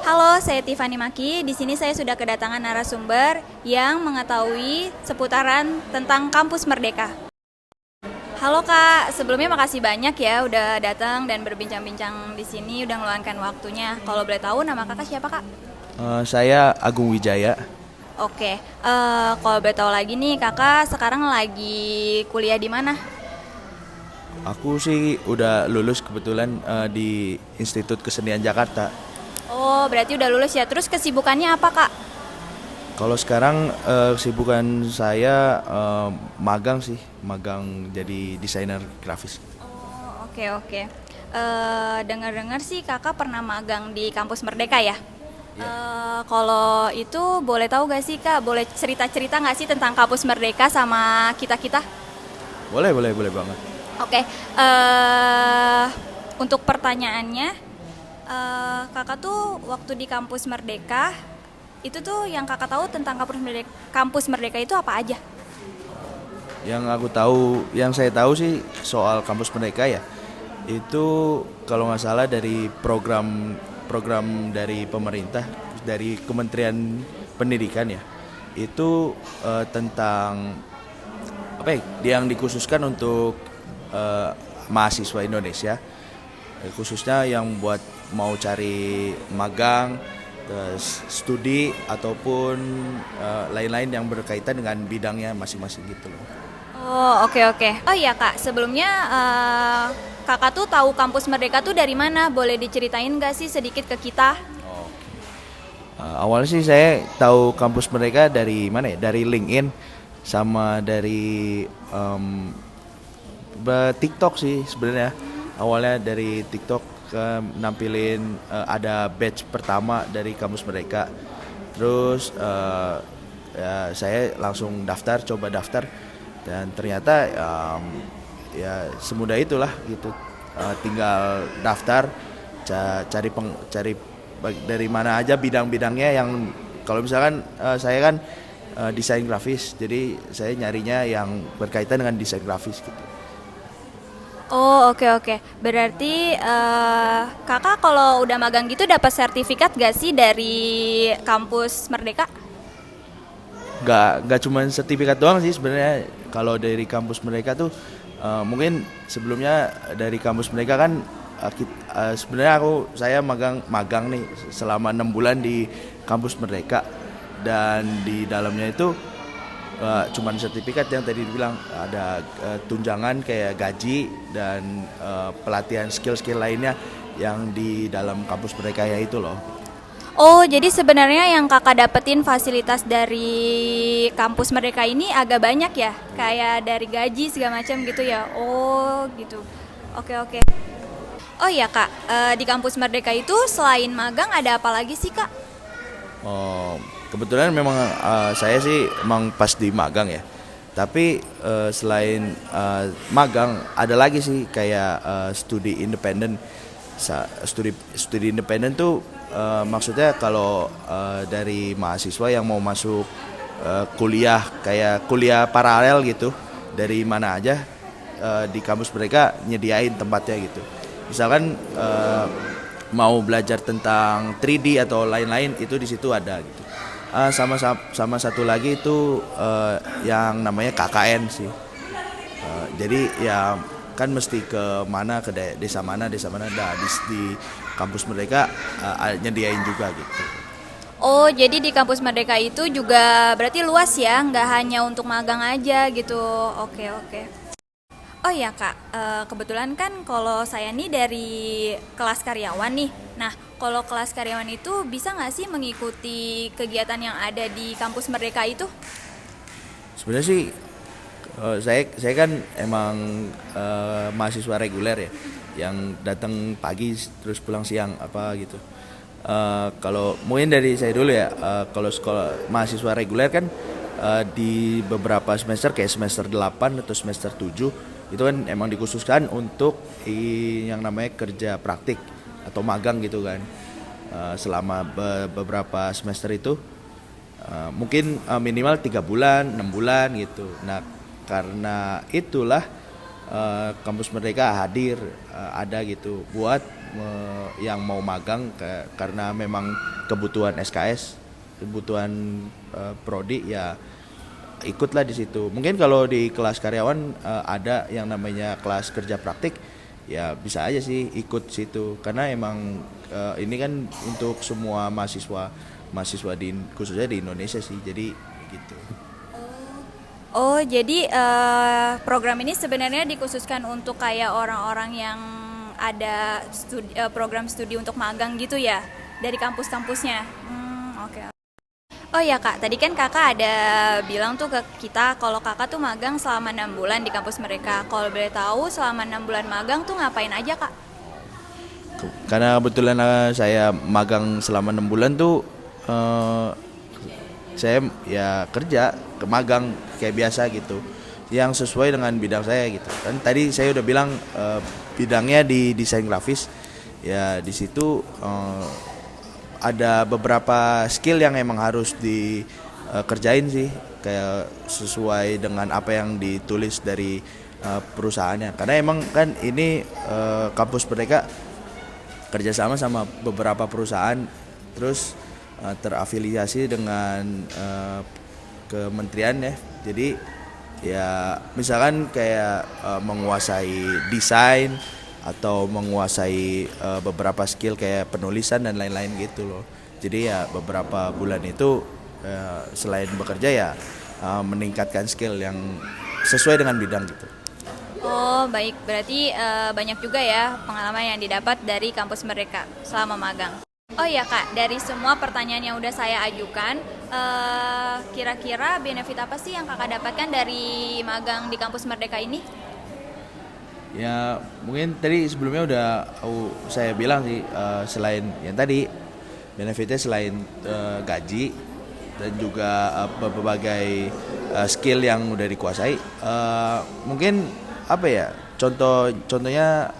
Halo, saya Tiffany Maki. Di sini saya sudah kedatangan narasumber yang mengetahui seputaran tentang Kampus Merdeka. Halo Kak, sebelumnya makasih banyak ya udah datang dan berbincang-bincang di sini, udah meluangkan waktunya. Kalau boleh tahu nama Kakak siapa Kak? Saya Agung Wijaya. Oke, kalau boleh tahu lagi nih Kakak sekarang lagi kuliah di mana? Aku sih udah lulus kebetulan di Institut Kesenian Jakarta. Oh, berarti udah lulus ya. Terus kesibukannya apa Kak? Kalau sekarang kesibukan saya magang sih, magang jadi desainer grafis. Oh, oke oke. Dengar-dengar sih Kakak pernah magang di Kampus Merdeka ya? Ya, Kalau itu boleh tahu gak sih Kak, boleh cerita-cerita gak sih tentang Kampus Merdeka sama kita-kita? boleh, boleh, boleh banget. Oke, untuk pertanyaannya, Kakak tuh waktu di Kampus Merdeka, itu tuh yang Kakak tahu tentang Kampus Merdeka itu apa aja? Yang aku tahu, yang saya tahu sih soal kampus mereka ya, itu kalau nggak salah dari program dari pemerintah, dari Kementerian Pendidikan ya, itu tentang apa ya, yang dikhususkan untuk eh, mahasiswa Indonesia, khususnya yang buat mau cari magang, terus studi ataupun lain-lain yang berkaitan dengan bidangnya masing-masing gitu loh. Oh, oke oke. Oh iya Kak, sebelumnya Kakak tuh tahu Kampus Merdeka tuh dari mana? Boleh diceritain gak sih sedikit ke kita? Awalnya sih saya tahu kampus mereka dari mana ya? Dari LinkedIn sama dari TikTok sih sebenarnya. Awalnya dari TikTok nampilin ada batch pertama dari kampus mereka. Terus ya, saya langsung daftar, coba daftar dan ternyata ya semudah itulah gitu. Tinggal daftar, cari dari mana aja bidang-bidangnya yang kalau misalkan saya kan desain grafis, jadi saya nyarinya yang berkaitan dengan desain grafis gitu. Oh, oke oke. Berarti Kakak kalau udah magang gitu dapat sertifikat gak sih dari Kampus Merdeka? Nggak cuma sertifikat doang sih sebenarnya. Kalau dari kampus mereka tuh mungkin sebelumnya dari kampus mereka kan sebenarnya saya magang magang nih selama 6 bulan di kampus mereka, dan di dalamnya itu cuman sertifikat yang tadi dibilang, ada tunjangan kayak gaji dan pelatihan skill-skill lainnya yang di dalam kampus mereka ya itu loh. Oh, jadi sebenarnya yang Kakak dapetin fasilitas dari Kampus Merdeka ini agak banyak ya? Kayak dari gaji segala macam gitu ya? Oh, gitu. Oke oke. Oh iya Kak, di Kampus Merdeka itu selain magang ada apa lagi sih Kak? Oh, kebetulan memang saya sih emang pas di magang ya. Tapi selain magang ada lagi sih kayak studi independen. Studi independen tuh maksudnya kalau dari mahasiswa yang mau masuk kuliah kayak kuliah paralel gitu dari mana aja, di kampus mereka nyediain tempatnya gitu. Misalkan mau belajar tentang 3D atau lain-lain itu di situ ada gitu. Sama satu lagi itu yang namanya KKN sih. Jadi ya kan mesti ke mana, ke desa mana, nah di kampus mereka nyediain juga gitu. Oh, jadi di Kampus Merdeka itu juga berarti luas ya, nggak hanya untuk magang aja gitu. Oke oke. Oh iya Kak, kebetulan kan kalau saya nih dari kelas karyawan nih. Nah, kalau kelas karyawan itu bisa nggak sih mengikuti kegiatan yang ada di Kampus Merdeka itu? Sebenarnya sih saya kan emang mahasiswa reguler ya, yang datang pagi terus pulang siang apa gitu. Kalau mungkin dari saya dulu ya, kalau sekolah mahasiswa reguler kan di beberapa semester kayak semester 8 atau semester 7 itu kan emang dikhususkan untuk yang namanya kerja praktik atau magang gitu kan. Selama beberapa semester itu mungkin minimal 3 bulan 6 bulan gitu. Nah karena itulah kampus Merdeka hadir, ada gitu buat yang mau magang karena memang kebutuhan SKS, kebutuhan prodi ya ikutlah di situ. Mungkin kalau di kelas karyawan ada yang namanya kelas kerja praktik, ya bisa aja sih ikut situ karena emang ini kan untuk semua mahasiswa khususnya di Indonesia sih, jadi gitu. Oh, jadi program ini sebenarnya dikhususkan untuk kayak orang-orang yang ada program studi untuk magang gitu ya, dari kampus-kampusnya. Oke. Oh ya Kak, tadi kan Kakak ada bilang tuh ke kita kalau Kakak tuh magang selama 6 bulan di kampus mereka. Kalau boleh tahu selama 6 bulan magang tuh ngapain aja Kak? Karena kebetulan saya magang selama 6 bulan tuh saya ya kerja ke magang kayak biasa gitu, yang sesuai dengan bidang saya gitu. Kan tadi saya udah bilang bidangnya di desain grafis. Ya di situ ada beberapa skill yang emang harus dikerjain sih, kayak sesuai dengan apa yang ditulis dari perusahaannya. Karena emang kan ini kampus mereka kerjasama sama beberapa perusahaan, terus terafiliasi dengan kementerian ya. Jadi ya misalkan kayak menguasai desain atau menguasai beberapa skill kayak penulisan dan lain-lain gitu loh. Jadi ya beberapa bulan itu selain bekerja ya meningkatkan skill yang sesuai dengan bidang gitu. Oh baik, berarti banyak juga ya pengalaman yang didapat dari kampus mereka selama magang. Oh ya Kak, dari semua pertanyaan yang udah saya ajukan, kira-kira benefit apa sih yang Kakak dapatkan dari magang di kampus Merdeka ini? Ya mungkin tadi sebelumnya udah saya bilang sih, selain yang tadi benefitnya selain gaji dan juga berbagai skill yang udah dikuasai, mungkin apa ya, contohnya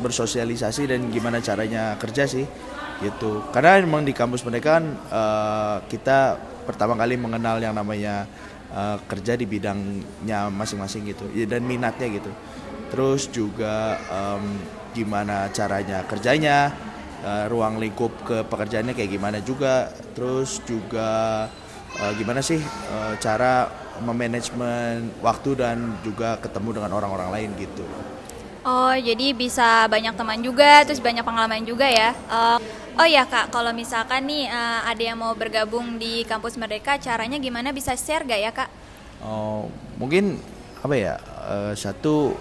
bersosialisasi dan gimana caranya kerja sih gitu. Karena memang di kampus mereka kan kita pertama kali mengenal yang namanya kerja di bidangnya masing-masing gitu dan minatnya gitu. Terus juga gimana caranya kerjanya, ruang lingkup ke pekerjaannya kayak gimana juga. Terus juga gimana sih cara memanajemen waktu dan juga ketemu dengan orang-orang lain gitu. Oh, jadi bisa banyak teman juga, terus banyak pengalaman juga ya. Oh ya Kak, kalau misalkan nih ada yang mau bergabung di kampus Merdeka, caranya gimana, bisa share gak ya Kak? Mungkin apa ya, satu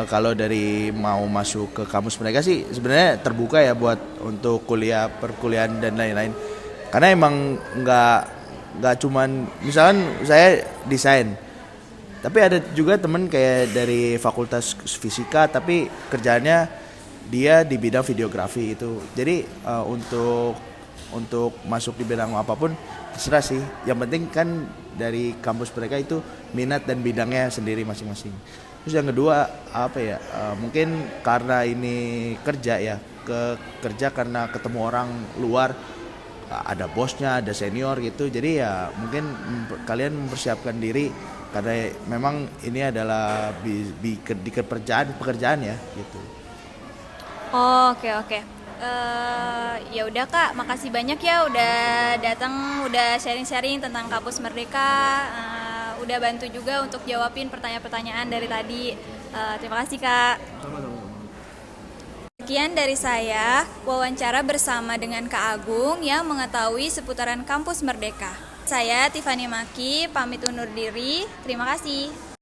kalau dari mau masuk ke kampus mereka sih sebenarnya terbuka ya buat untuk perkuliahan dan lain-lain. Karena emang nggak cuman misalkan saya desain, tapi ada juga temen kayak dari fakultas fisika tapi kerjaannya dia di bidang videografi itu. Jadi untuk masuk di bidang apapun terserah sih. Yang penting kan dari kampus mereka itu minat dan bidangnya sendiri masing-masing. Terus yang kedua apa ya, mungkin karena ini kerja ya, kerja karena ketemu orang luar, ada bosnya, ada senior gitu. Jadi ya mungkin kalian mempersiapkan diri karena memang ini adalah di pekerjaan ya gitu. Oh, oke. Ya udah Kak, makasih banyak ya udah datang, udah sharing-sharing tentang kampus Merdeka, udah bantu juga untuk jawabin pertanyaan-pertanyaan dari tadi. Terima kasih Kak. Sekian dari saya, wawancara bersama dengan Kak Agung yang mengetahui seputaran kampus Merdeka. Saya Tiffany Maki, pamit undur diri. Terima kasih.